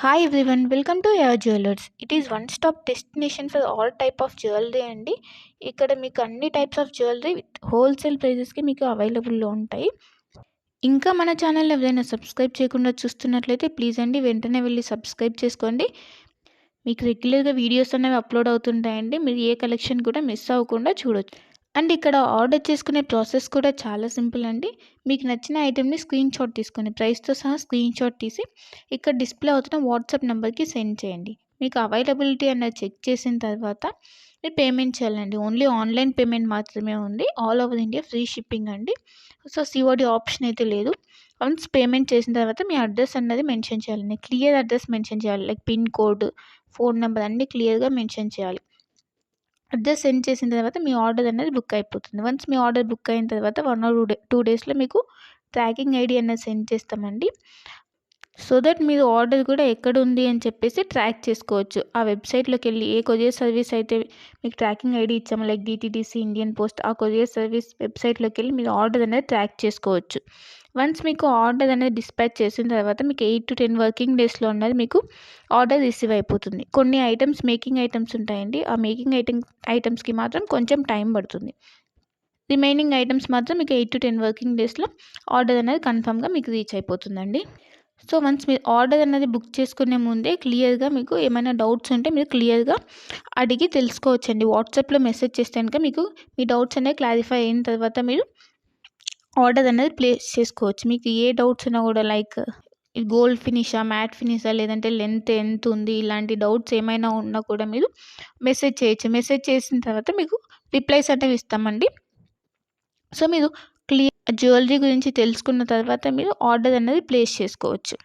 Hi everyone, welcome to your jewellers. It is one stop destination for all type of jewellery అండి. ఇక్కడ మీకు అన్ని types of jewellery with wholesale ప్రైజెస్కి మీకు అవైలబుల్లో ఉంటాయి. ఇంకా మన ఛానల్ ఎవరైనా సబ్స్క్రైబ్ చేయకుండా చూస్తున్నట్లయితే ప్లీజ్ అండి వెంటనే వెళ్ళి సబ్స్క్రైబ్ చేసుకోండి. మీకు రెగ్యులర్గా వీడియోస్ అనేవి అప్లోడ్ అవుతుంటాయండి. మీరు ఏ కలెక్షన్ కూడా మిస్ అవ్వకుండా చూడొచ్చు. అండ్ ఇక్కడ ఆర్డర్ చేసుకునే ప్రాసెస్ కూడా చాలా సింపుల్ అండి. మీకు నచ్చిన ఐటెంని స్క్రీన్ షాట్ తీసుకొని ప్రైస్తో సహా స్క్రీన్ షాట్ తీసి ఇక్కడ డిస్ప్లే అవుతున్న వాట్సాప్ నెంబర్కి సెండ్ చేయండి. మీకు అవైలబిలిటీ అన్నది చెక్ చేసిన తర్వాత మీరు పేమెంట్ చేయాలండి. ఓన్లీ ఆన్లైన్ పేమెంట్ మాత్రమే ఉంది. All over India free shipping అండి. సో సిఓడి ఆప్షన్ అయితే లేదు. వన్స్ పేమెంట్ చేసిన తర్వాత మీ అడ్రస్ అన్నది మెన్షన్ చేయాలండి. క్లియర్ అడ్రస్ మెన్షన్ చేయాలి. Like pin code, phone number అన్నీ క్లియర్గా మెన్షన్ చేయాలి. అడ్రస్ సెండ్ చేసిన తర్వాత మీ ఆర్డర్ అనేది బుక్ అయిపోతుంది. వన్స్ మీ ఆర్డర్ బుక్ అయిన తర్వాత 1 ఆర్ 2 డేస్లో మీకు ట్రాకింగ్ ఐడి అనేది సెండ్ చేస్తామండి. సో దట్ మీరు ఆర్డర్ కూడా ఎక్కడ ఉంది అని చెప్పేసి ట్రాక్ చేసుకోవచ్చు. ఆ వెబ్సైట్లోకి వెళ్ళి ఏ కొరియర్ సర్వీస్ అయితే మీకు ట్రాకింగ్ ఐడి ఇచ్చామో లైక్ డిటీడీసీ, ఇండియన్ పోస్ట్, ఆ కొరియర్ సర్వీస్ వెబ్సైట్లోకి వెళ్ళి మీరు ఆర్డర్ అనేది ట్రాక్ చేసుకోవచ్చు. వన్స్ మీకు ఆర్డర్ అనేది డిస్పాచ్ చేసిన తర్వాత మీకు 8 to 10 వర్కింగ్ డేస్లో అనేది మీకు ఆర్డర్ రిసీవ్ అయిపోతుంది. కొన్ని ఐటమ్స్ మేకింగ్ ఐటమ్స్ ఉంటాయండి. ఆ మేకింగ్ ఐటమ్స్కి మాత్రం కొంచెం టైం పడుతుంది. రిమైనింగ్ ఐటమ్స్ మాత్రం మీకు 8 to 10 వర్కింగ్ డేస్లో ఆర్డర్ అనేది కన్ఫామ్గా మీకు రీచ్ అయిపోతుందండి. సో వన్స్ మీరు ఆర్డర్ అనేది బుక్ చేసుకునే ముందే క్లియర్గా మీకు ఏమైనా డౌట్స్ ఉంటే మీరు క్లియర్గా అడిగి తెలుసుకోవచ్చండి. వాట్సాప్లో మెసేజ్ చేస్తే కనుక మీకు మీ డౌట్స్ అనేవి క్లారిఫై అయిన తర్వాత మీరు ఆర్డర్ అనేది ప్లేస్ చేసుకోవచ్చు. మీకు ఏ డౌట్స్ ఉన్నా కూడా లైక్ గోల్డ్ ఫినిషా, మ్యాట్ ఫినిషా, లేదంటే లెంత్ ఎంత ఉంది, ఇలాంటి డౌట్స్ ఏమైనా ఉన్నా కూడా మీరు మెసేజ్ చేయొచ్చు. మెసేజ్ చేసిన తర్వాత మీకు రిప్లైస్ అనేవి ఇస్తామండి. సో మీరు జ్యువెలరీ గురించి తెలుసుకున్న తర్వాత మీరు ఆర్డర్ అనేది ప్లేస్ చేసుకోవచ్చు.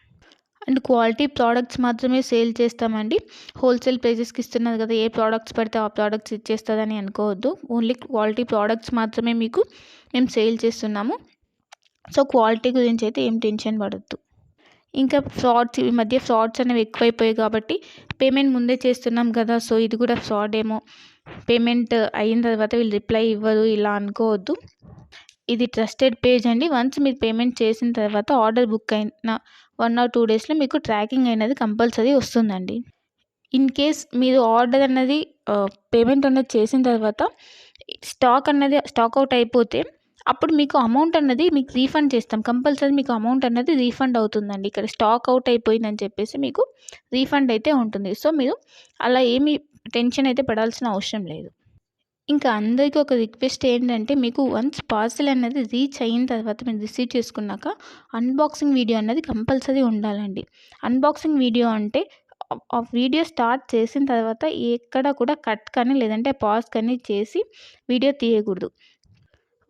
అండ్ క్వాలిటీ ప్రోడక్ట్స్ మాత్రమే సేల్ చేస్తామండి. హోల్సేల్ ప్రైజెస్కి ఇస్తున్నారు కదా, ఏ ప్రోడక్ట్స్ పడితే ఆ ప్రోడక్ట్స్ ఇచ్చేస్తుందని అనుకోవద్దు. ఓన్లీ క్వాలిటీ ప్రోడక్ట్స్ మాత్రమే మీకు మేము సేల్ చేస్తున్నాము. సో క్వాలిటీ గురించి అయితే ఏం టెన్షన్ పడద్దు. ఇంకా ఈ మధ్య ఫ్రాడ్స్ అనేవి ఎక్కువైపోయాయి కాబట్టి పేమెంట్ ముందే చేస్తున్నాం కదా, సో ఇది కూడా ఫ్రాడ్ ఏమో, పేమెంట్ అయిన తర్వాత వీళ్ళు రిప్లై ఇవ్వరు ఇలా అనుకోవద్దు. ఇది ట్రస్టెడ్ పేజ్ అండి. వన్స్ మీరు పేమెంట్ చేసిన తర్వాత ఆర్డర్ బుక్ అయిన 1 or 2 డేస్లో మీకు ట్రాకింగ్ అనేది కంపల్సరీ వస్తుందండి. ఇన్ కేస్ మీరు ఆర్డర్ అన్నది పేమెంట్ అనేది చేసిన తర్వాత స్టాక్ అవుట్ అయిపోతే అప్పుడు మీకు అమౌంట్ అన్నది మీకు రీఫండ్ చేస్తాం. కంపల్సరీ మీకు అమౌంట్ అన్నది రీఫండ్ అవుతుందండి. ఇక్కడ స్టాక్ అవుట్ అయిపోయిందని చెప్పేసి మీకు రీఫండ్ అయితే ఉంటుంది. సో మీరు అలా ఏమీ టెన్షన్ అయితే పడాల్సిన అవసరం లేదు. ఇంకా అందరికీ ఒక రిక్వెస్ట్ ఏంటంటే, మీకు వన్స్ పార్సెల్ అనేది రీచ్ అయిన తర్వాత మీరు రిసీవ్ చేసుకున్నాక అన్బాక్సింగ్ వీడియో అన్నది కంపల్సరీ ఉండాలండి. అన్బాక్సింగ్ వీడియో అంటే ఆ వీడియో స్టార్ట్ చేసిన తర్వాత ఎక్కడ కూడా కట్ కానీ లేదంటే పాజ్ కానీ చేసి వీడియో తీయకూడదు.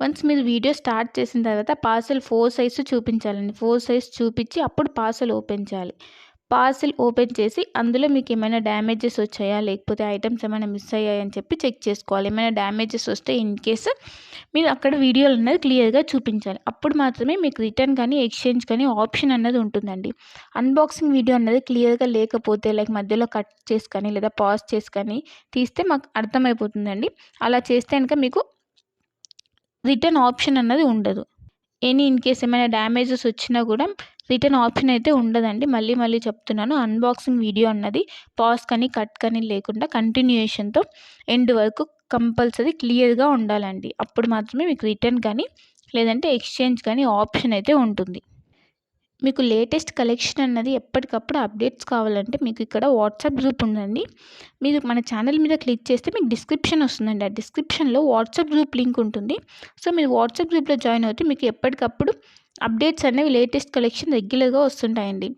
వన్స్ మీరు వీడియో స్టార్ట్ చేసిన తర్వాత పార్సెల్ 4 సైజ్ చూపించాలండి. 4 సైజ్ చూపించి అప్పుడు పార్సెల్ ఓపెన్ చేయాలి. పార్సెల్ ఓపెన్ చేసి అందులో మీకు ఏమైనా డ్యామేజెస్ వచ్చాయా, లేకపోతే ఐటమ్స్ ఏమైనా మిస్ అయ్యాయని చెప్పి చెక్ చేసుకోవాలి. ఏమైనా డ్యామేజెస్ వస్తే ఇన్ కేస్ మీరు అక్కడ వీడియోలు అనేది క్లియర్గా చూపించాలి. అప్పుడు మాత్రమే మీకు రిటర్న్ కానీ ఎక్స్చేంజ్ కానీ ఆప్షన్ అన్నది ఉంటుందండి. అన్బాక్సింగ్ వీడియో అన్నది క్లియర్గా లేకపోతే లైక్ మధ్యలో కట్ చేసి కానీ లేదా పాజ్ చేసి కానీ తీస్తే మాకు అర్థమైపోతుందండి. అలా చేస్తే కనుక మీకు రిటర్న్ ఆప్షన్ అన్నది ఉండదు. ఇన్ కేస్ ఏమైనా డ్యామేజెస్ వచ్చినా కూడా రిటర్న్ ఆప్షన్ అయితే ఉండదండి. మళ్ళీ చెప్తున్నాను, అన్బాక్సింగ్ వీడియో అన్నది పాజ్ కానీ కట్ కానీ లేకుండా కంటిన్యూయేషన్తో ఎండ్ వరకు కంపల్సరీ క్లియర్గా ఉండాలండి. అప్పుడు మాత్రమే మీకు రిటర్న్ కానీ లేదంటే ఎక్స్చేంజ్ కానీ ఆప్షన్ అయితే ఉంటుంది. మీకు లేటెస్ట్ కలెక్షన్ అన్నది ఎప్పటికప్పుడు అప్డేట్స్ కావాలంటే మీకు ఇక్కడ వాట్సాప్ గ్రూప్ ఉందండి. మీరు మన ఛానల్ మీద క్లిక్ చేస్తే మీకు డిస్క్రిప్షన్ వస్తుందండి. ఆ డిస్క్రిప్షన్లో వాట్సాప్ గ్రూప్ లింక్ ఉంటుంది. సో మీరు వాట్సాప్ గ్రూప్లో జాయిన్ అవుతే మీకు ఎప్పటికప్పుడు అప్డేట్స్ అనేవి లేటెస్ట్ కలెక్షన్ రెగ్యులర్గా వస్తుంటాయండి.